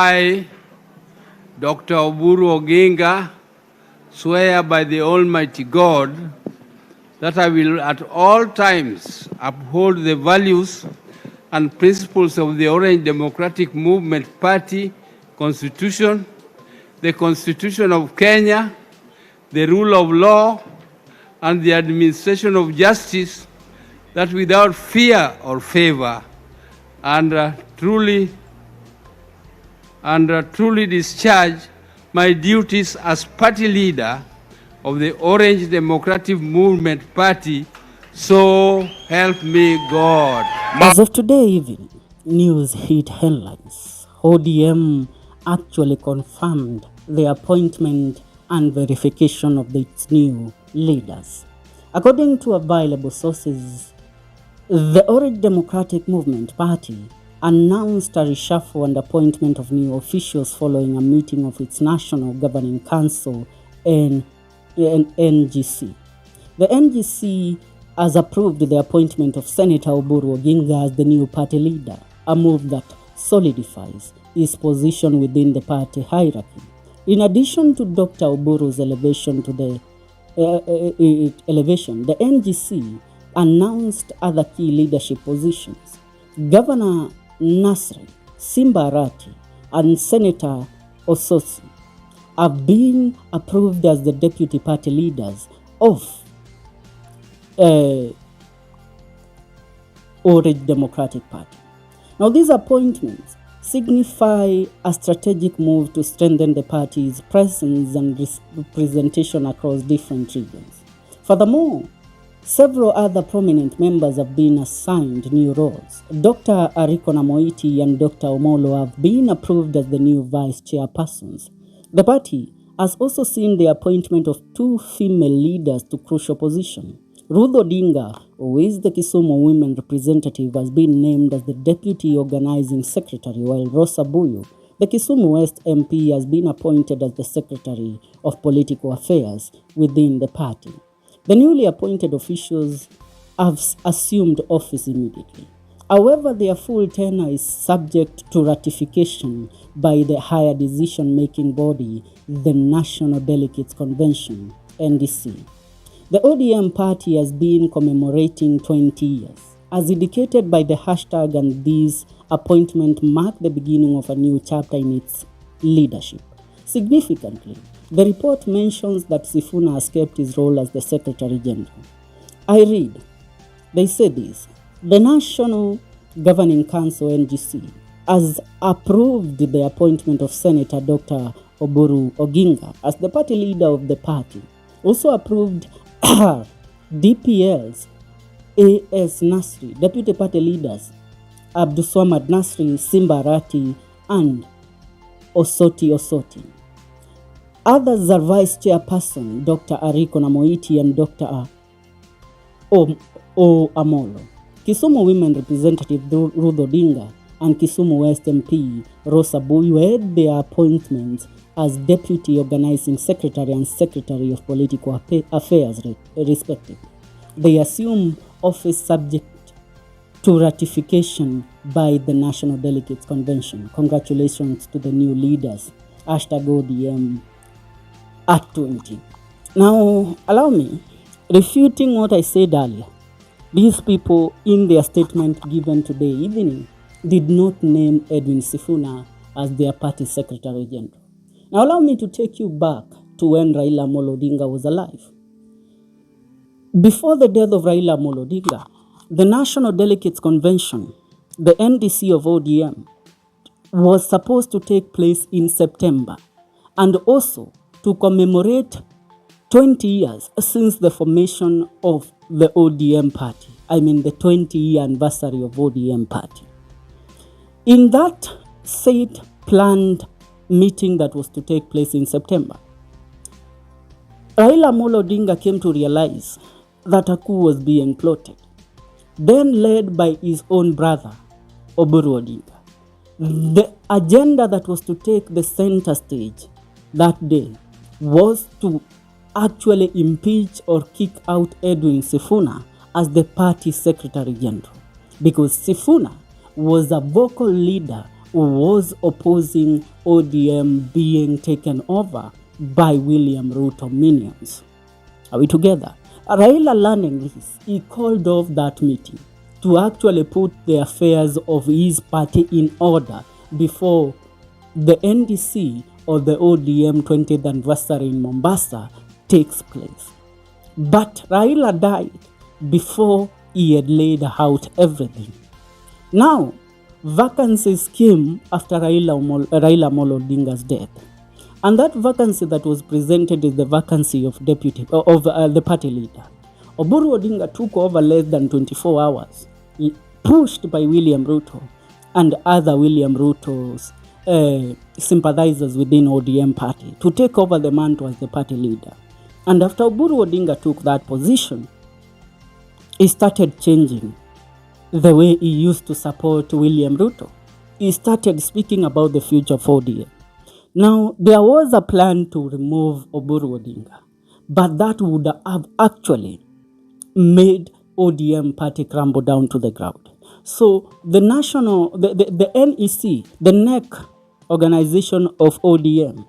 I, Dr. Oburu Oginga, swear by the Almighty God that I will at all times uphold the values and principles of the Orange Democratic Movement Party Constitution, the Constitution of Kenya, the rule of law, and the administration of justice, that without fear or favor, and truly discharge my duties as party leader of the Orange Democratic Movement Party, so help me God. As of today evening, news hit headlines. ODM actually confirmed the appointment and verification of its new leaders. According to available sources, the Orange Democratic Movement Party announced a reshuffle and appointment of new officials following a meeting of its National Governing Council and NGC. The NGC has approved the appointment of Senator Oburu Oginga as the new party leader, a move that solidifies his position within the party hierarchy. In addition to Dr. Oburu's elevation, the NGC announced other key leadership positions. Governor Nasri Simbarati and Senator Ososi have been approved as the deputy party leaders of Orange Democratic Party. Now, these appointments signify a strategic move to strengthen the party's presence and representation across different regions. Furthermore, several other prominent members have been assigned new roles. Dr. Ariko Namoiti and Dr. Omolo have been approved as the new vice chairpersons. The party has also seen the appointment of two female leaders to crucial positions. Ruto Odinga, who is the Kisumu women representative, has been named as the deputy organizing secretary, while Rosa Buyu, the Kisumu West MP, has been appointed as the secretary of political affairs within the party. The newly appointed officials have assumed office immediately. However, their full tenure is subject to ratification by the higher decision-making body, the National Delegates Convention, NDC. The ODM party has been commemorating 20 years. As indicated by the hashtag, and these appointments mark the beginning of a new chapter in its leadership. Significantly, the report mentions that Sifuna has kept his role as the Secretary General. I read, they say this: the National Governing Council NGC has approved the appointment of Senator Dr. Oburu Oginga as the party leader of the party. Also approved DPL's AS Nasri, deputy party leaders Abdulswamad Nasri, Simbarati, and Osoti. Others are Vice Chairperson Dr. Ariko Namoiti and Dr. Amolo. Kisumu Women Representative Ruto Odinga and Kisumu West MP Rosa Buyu had their appointments as Deputy Organizing Secretary and Secretary of Political Affairs, respectively. They assume office subject to ratification by the National Delegates Convention. Congratulations to the new leaders. #ODM at 20. Now, allow me, refuting what I said earlier, these people in their statement given today evening did not name Edwin Sifuna as their party Secretary General. Now, allow me to take you back to when Raila Amolo Odinga was alive. Before the death of Raila Amolo Odinga, the National Delegates Convention, the NDC of ODM, was supposed to take place in September, and also to commemorate 20 years since the formation of the ODM party. I mean the 20-year anniversary of ODM party. In that said planned meeting that was to take place in September, Raila Amolo Odinga came to realize that a coup was being plotted, then led by his own brother, Oburu Odinga. The agenda that was to take the center stage that day was to actually impeach or kick out Edwin Sifuna as the party Secretary General, because Sifuna was a vocal leader was opposing ODM being taken over by William Ruto minions. Are we together? Raila, learning this, he called off that meeting to actually put the affairs of his party in order before the NDC or the ODM 20th anniversary in Mombasa takes place. But Raila died before he had laid out everything. Now, vacancies came after Raila Amolo Odinga's death. And that vacancy that was presented is the vacancy of the party leader. Oburu Odinga took over less than 24 hours, pushed by William Ruto and other William Ruto's sympathizers within ODM party to take over the mantle as the party leader. And after Oburu Odinga took that position, he started changing the way he used to support William Ruto. He started speaking about the future of ODM. Now, there was a plan to remove Oburu Odinga, but that would have actually made ODM party crumble down to the ground. So the NEC, the NEC organization of ODM,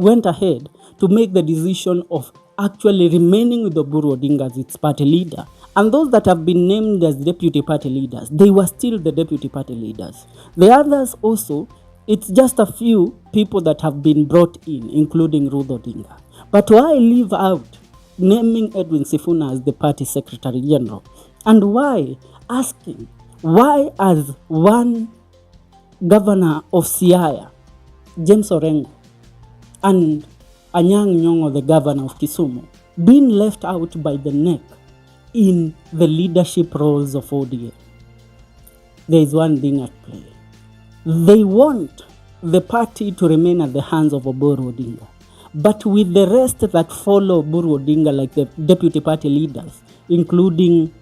went ahead to make the decision of actually remaining with Oburu Odinga as its party leader. And those that have been named as deputy party leaders, they were still the deputy party leaders. The others also, it's just a few people that have been brought in, including Ruto Odinga. But why leave out naming Edwin Sifuna as the party secretary general? And why asking, why as one governor of Siaya, James Orengo, and Anyang Nyong'o, the governor of Kisumu, being left out by the NEC in the leadership roles of ODM? There is one thing at play. They want the party to remain at the hands of Oburu Odinga. But with the rest that follow Oburu Odinga, like the deputy party leaders, including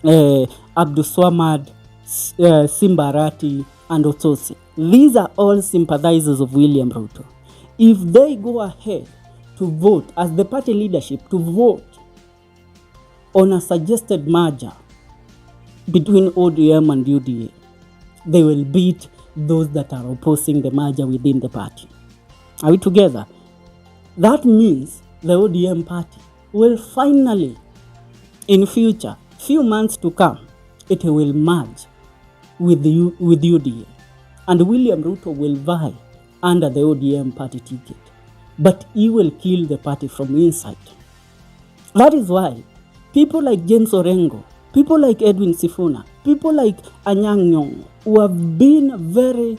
Abdul Swamad, Simbarati, and Otosi, these are all sympathizers of William Ruto. If they go ahead to vote, as the party leadership, to vote on a suggested merger between ODM and UDA, they will beat those that are opposing the merger within the party. Are we together? That means the ODM party will finally, in future, few months to come, it will merge with UDA. And William Ruto will vie under the ODM party ticket. But he will kill the party from inside. That is why people like James Orengo, people like Edwin Sifuna, people like Anyang Nyong'o, who have been very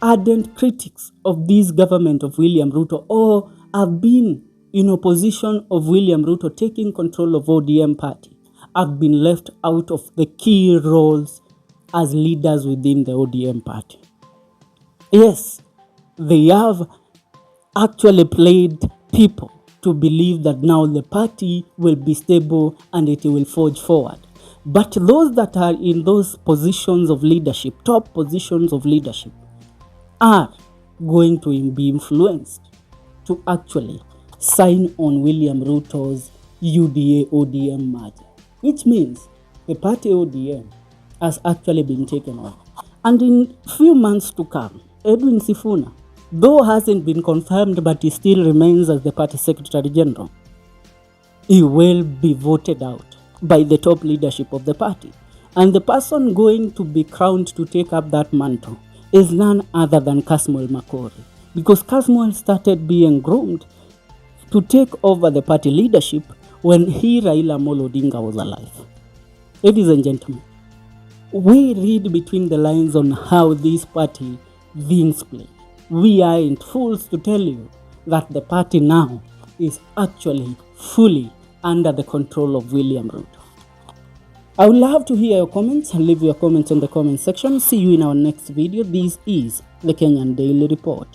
ardent critics of this government of William Ruto, or have been in opposition of William Ruto taking control of ODM party, have been left out of the key roles as leaders within the ODM party. Yes, they have actually played people to believe that now the party will be stable and it will forge forward. But those that are in those positions of leadership, top positions of leadership, are going to be influenced to actually sign on William Ruto's UDA-ODM merger, which means the party ODM has actually been taken over. And in few months to come, Edwin Sifuna, though hasn't been confirmed, but he still remains as the party secretary general, he will be voted out by the top leadership of the party. And the person going to be crowned to take up that mantle is none other than Kasmuel Makori. Because Kasmuel started being groomed to take over the party leadership when Raila Amolo Odinga was alive. Ladies and gentlemen, we read between the lines on how this party things play. We aren't fools to tell you that the party now is actually fully under the control of William Ruto. I would love to hear your comments and leave your comments in the comment section. See you in our next video. This is the Kenyan Daily Report.